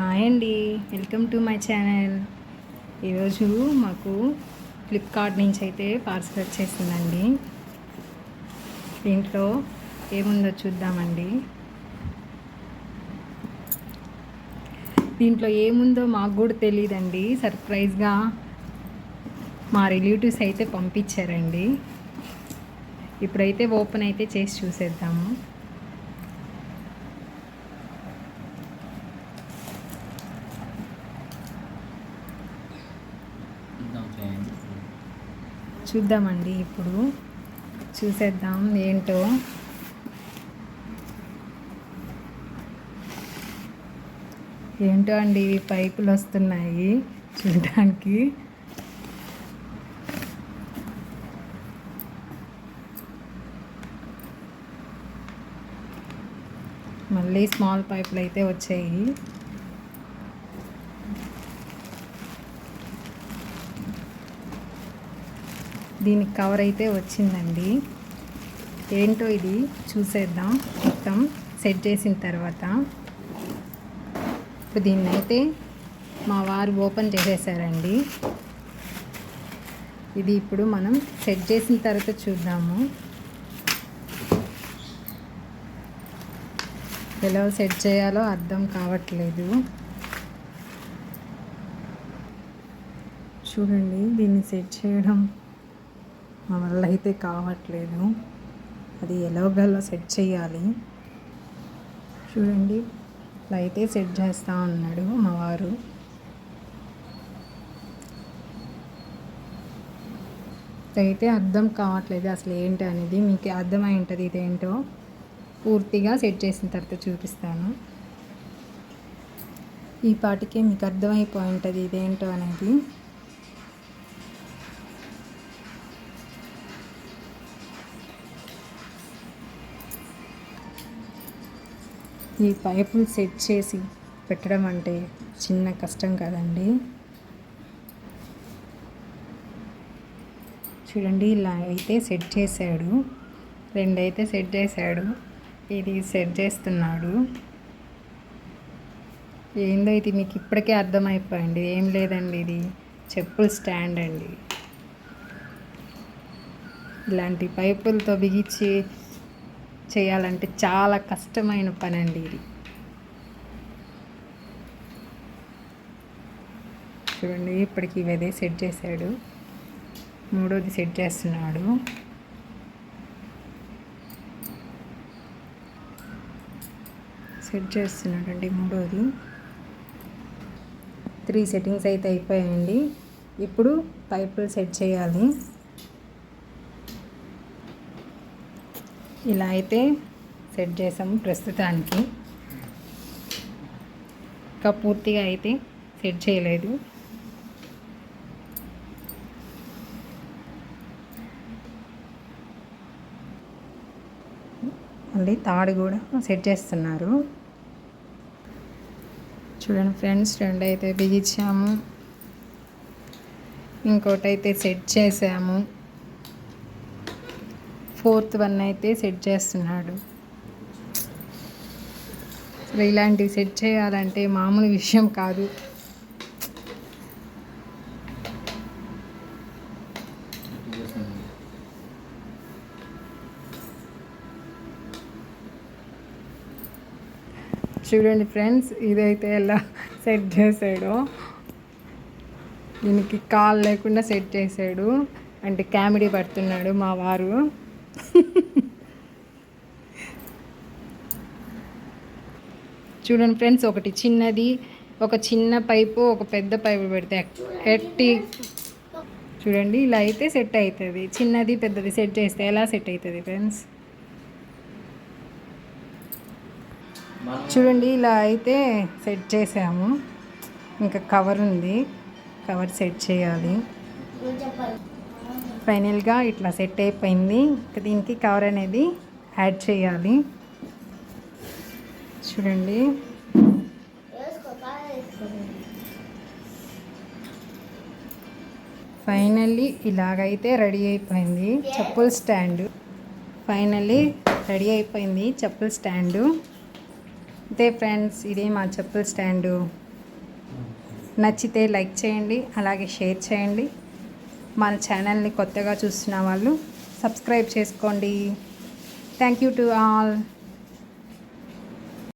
Hi అండి, welcome to my channel. ఈరోజు మాకు ఫ్లిప్కార్ట్ నుంచి అయితే పార్సల్ వచ్చేసిందండి. దీంట్లో ఏముందో చూద్దామండి. దీంట్లో ఏముందో మాకు కూడా తెలియదండి. సర్ప్రైజ్గా మా రిలేటివ్స్ అయితే పంపించారండి. ఇప్పుడైతే ఓపెన్ అయితే చేసి చూసేద్దాము. చూద్దామండి, ఇప్పుడు చూసేద్దాం ఏంటో. ఏంటో అండి, పైపులు వస్తున్నాయి చూడడానికి. మళ్ళీ స్మాల్ పైపులు అయితే వచ్చాయి. దీనికి కవర్ అయితే వచ్చిందండి. ఏంటో ఇది చూసేద్దాం మొత్తం సెట్ చేసిన తర్వాత. ఇప్పుడు దీన్ని అయితే మా వారు ఓపెన్ చేసేసారండి. ఇది ఇప్పుడు మనం సెట్ చేసిన తర్వాత చూద్దాము ఎలా సెట్ చేయాలో అర్థం కావట్లేదు. చూడండి, దీన్ని సెట్ చేయడం మా వల్ల అయితే కావట్లేదు. అది ఎలాగోలా సెట్ చేయాలి. చూడండి, ఇలా అయితే సెట్ చేస్తూ ఉన్నాడు మా వారు. అయితే అర్థం కావట్లేదు అసలు ఏంటి అనేది. మీకు అర్థమై ఉంటుంది ఇదేంటో. పూర్తిగా సెట్ చేసిన తర్వాత చూపిస్తాను. ఈ పాటికే మీకు అర్థమైపోయి ఉంటుంది ఇదేంటో అనేది. ఈ పైపులు సెట్ చేసి పెట్టడం అంటే చిన్న కష్టం కదండి. చూడండి, ఇలా అయితే సెట్ చేశాడు. రెండైతే సెట్ చేశాడు. ఇది సెట్ చేస్తున్నాడు. ఏందో ఇది మీకు ఇప్పటికే అర్థమైపోయింది. ఏం లేదండి, ఇది చెప్పుల స్టాండ్ అండి. ఇలాంటి పైపులతో బిగించి చేయాలంటే చాలా కష్టమైన పని అండి ఇది. చూడండి, ఇప్పటికి ఇవదే సెట్ చేశాడు. మూడోది సెట్ చేస్తున్నాడు. సెట్ చేస్తున్నాడండి మూడోది. 3 సెట్టింగ్స్ అయితే అయిపోయాయండి. ఇప్పుడు పైపులు సెట్ చేయాలి. ఇలా అయితే సెట్ చేసాము ప్రస్తుతానికి. ఇంకా పూర్తిగా అయితే సెట్ చేయలేదు. మళ్ళీ తాడు కూడా సెట్ చేస్తున్నారు. చూడండి ఫ్రెండ్స్, 2 అయితే బిగించాము, ఇంకోటి అయితే సెట్ చేసాము. 4th వన్ అయితే సెట్ చేస్తున్నాడు. ఇలాంటివి సెట్ చేయాలంటే మామూలు విషయం కాదు. చూడండి ఫ్రెండ్స్, ఇదైతే ఎలా సెట్ చేసాడో. దీనికి కాలు లేకుండా సెట్ చేసాడు. అంటే కామెడీ పడుతున్నాడు మా వారు. చూడండి ఫ్రెండ్స్, ఒకటి చిన్నది, ఒక చిన్న పైపు, ఒక పెద్ద పైపు పెడితే ఎట్టి. చూడండి, ఇలా అయితే సెట్ అవుతుంది. చిన్నది పెద్దది సెట్ చేస్తే ఎలా సెట్ అవుతుంది ఫ్రెండ్స్? చూడండి, ఇలా అయితే సెట్ చేసాము. ఇంకా కవర్ ఉంది, కవర్ సెట్ చేయాలి. ఫైనల్గా ఇట్లా సెట్ అయిపోయింది. ఇంకా దీనికి కవర్ అనేది యాడ్ చేయాలి. చూడండి, ఫైనల్లీ ఇలాగైతే రెడీ అయిపోయింది చెప్పుల స్టాండ్. ఫైనల్లీ రెడీ అయిపోయింది చెప్పుల స్టాండు. అంతే ఫ్రెండ్స్, ఇదే మా చెప్పుల స్టాండు. నచ్చితే లైక్ చేయండి, అలాగే షేర్ చేయండి. మన ఛానల్ని కొత్తగా చూస్తున్న వాళ్ళు సబ్స్క్రైబ్ చేసుకోండి. Thank you to all.